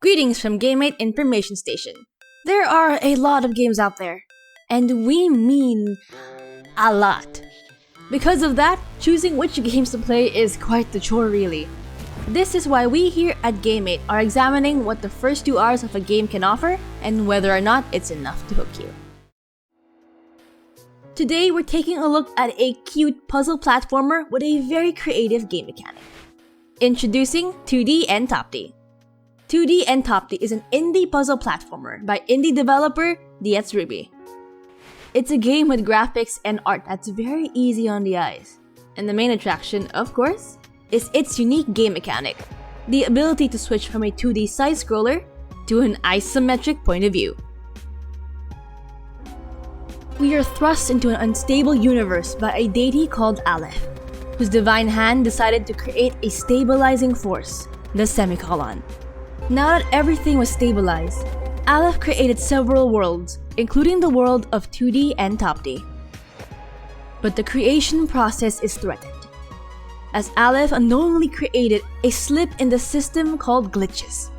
Greetings from GameMate Information Station. There are a lot of games out there, and we mean a lot. Because of that, choosing which games to play is quite the chore really. This is why we here at GameMate are examining what the first 2 hours of a game can offer and whether or not it's enough to hook you. Today we're taking a look at a cute puzzle platformer with a very creative game mechanic. Introducing Toodee and Topdee. Toodee and Topdee is an indie puzzle platformer by indie developer dietzribi. It's a game with graphics and art that's very easy on the eyes. And the main attraction, of course, is its unique game mechanic, the ability to switch from a 2D side-scroller to an isometric point of view. We are thrust into an unstable universe by a deity called Aleph, whose divine hand decided to create a stabilizing force, the semicolon. Now that everything was stabilized, Aleph created several worlds, including the world of Toodee and Topdee. But the creation process is threatened, as Aleph unknowingly created a slip in the system called glitches.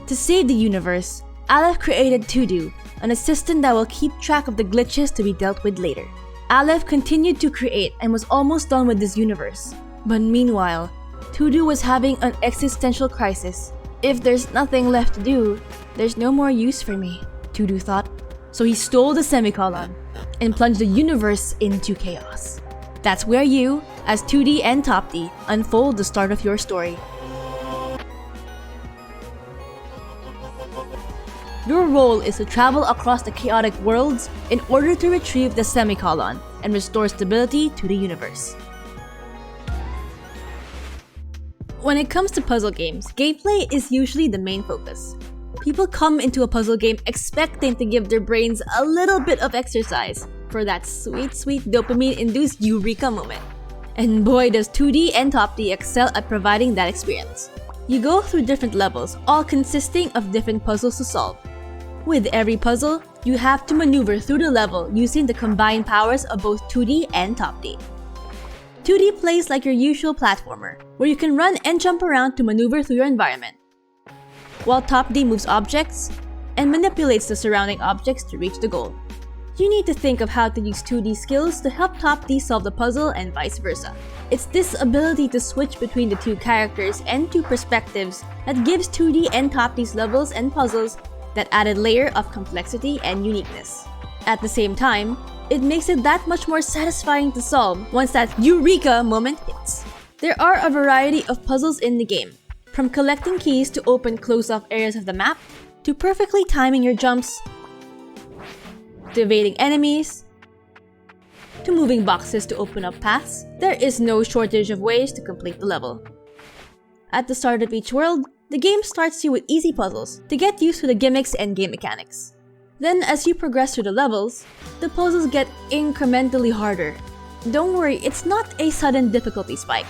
To save the universe, Aleph created Toodee, an assistant that will keep track of the glitches to be dealt with later. Aleph continued to create and was almost done with this universe, but meanwhile, Toodee was having an existential crisis. If there's nothing left to do, there's no more use for me, Toodee thought. So he stole the semicolon and plunged the universe into chaos. That's where you, as Toodee and Topdee, unfold the start of your story. Your role is to travel across the chaotic worlds in order to retrieve the semicolon and restore stability to the universe. When it comes to puzzle games, gameplay is usually the main focus. People come into a puzzle game expecting to give their brains a little bit of exercise for that sweet dopamine-induced eureka moment. And boy does Toodee and Topdee excel at providing that experience. You go through different levels, all consisting of different puzzles to solve. With every puzzle, you have to maneuver through the level using the combined powers of both Toodee and Topdee. Toodee plays like your usual platformer, where you can run and jump around to maneuver through your environment, while Topdee moves objects and manipulates the surrounding objects to reach the goal. You need to think of how to use 2D skills to help Topdee solve the puzzle and vice versa. It's this ability to switch between the two characters and two perspectives that gives Toodee and Topdee's levels and puzzles that added layer of complexity and uniqueness. At the same time, it makes it that much more satisfying to solve once that eureka moment hits. There are a variety of puzzles in the game, from collecting keys to open close-off areas of the map, to perfectly timing your jumps, to evading enemies, to moving boxes to open up paths. There is no shortage of ways to complete the level. At the start of each world, the game starts you with easy puzzles to get used to the gimmicks and game mechanics. Then, as you progress through the levels, the puzzles get incrementally harder. Don't worry, it's not a sudden difficulty spike.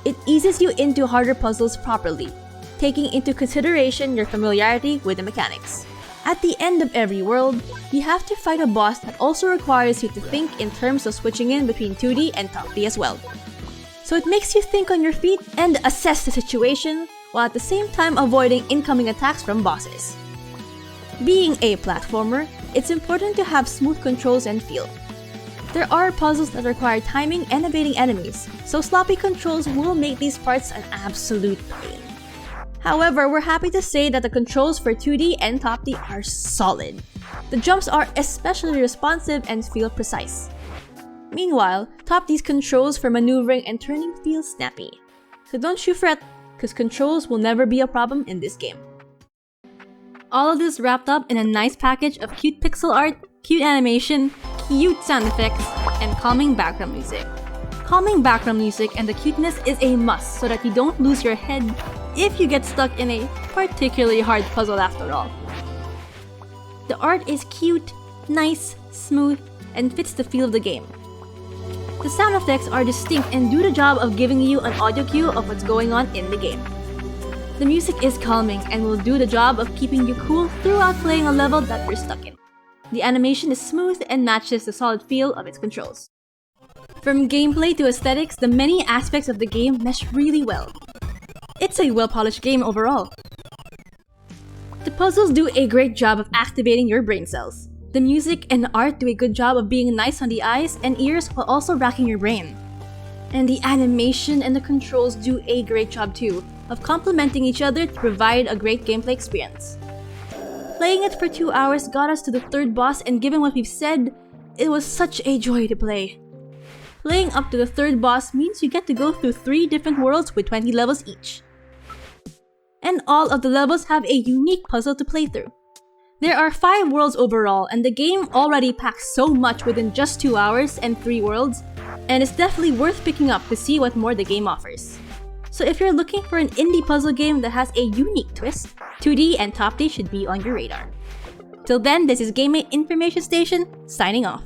It eases you into harder puzzles properly, taking into consideration your familiarity with the mechanics. At the end of every world, you have to fight a boss that also requires you to think in terms of switching in between Toodee and Topdee as well. So it makes you think on your feet and assess the situation, while at the same time avoiding incoming attacks from bosses. Being a platformer, it's important to have smooth controls and feel. There are puzzles that require timing and evading enemies, so sloppy controls will make these parts an absolute pain. However, we're happy to say that the controls for Toodee and Topdee are solid. The jumps are especially responsive and feel precise. Meanwhile, Topdee's controls for maneuvering and turning feel snappy. So don't you fret, cause controls will never be a problem in this game. All of this wrapped up in a nice package of cute pixel art, cute animation, cute sound effects, and calming background music. Calming background music and the cuteness is a must so that you don't lose your head if you get stuck in a particularly hard puzzle after all. The art is cute, nice, smooth, and fits the feel of the game. The sound effects are distinct and do the job of giving you an audio cue of what's going on in the game. The music is calming and will do the job of keeping you cool throughout playing a level that you're stuck in. The animation is smooth and matches the solid feel of its controls. From gameplay to aesthetics, the many aspects of the game mesh really well. It's a well-polished game overall. The puzzles do a great job of activating your brain cells. The music and art do a good job of being nice on the eyes and ears while also racking your brain. And the animation and the controls do a great job too, of complementing each other to provide a great gameplay experience. Playing it for 2 hours got us to the third boss, and given what we've said, it was such a joy to play. Playing up to the third boss means you get to go through 3 different worlds with 20 levels each. And all of the levels have a unique puzzle to play through. There are 5 worlds overall, and the game already packs so much within just 2 hours and 3 worlds, and it's definitely worth picking up to see what more the game offers. So if you're looking for an indie puzzle game that has a unique twist, Toodee and Topdee should be on your radar. Till then, this is GameMate Information Station, signing off.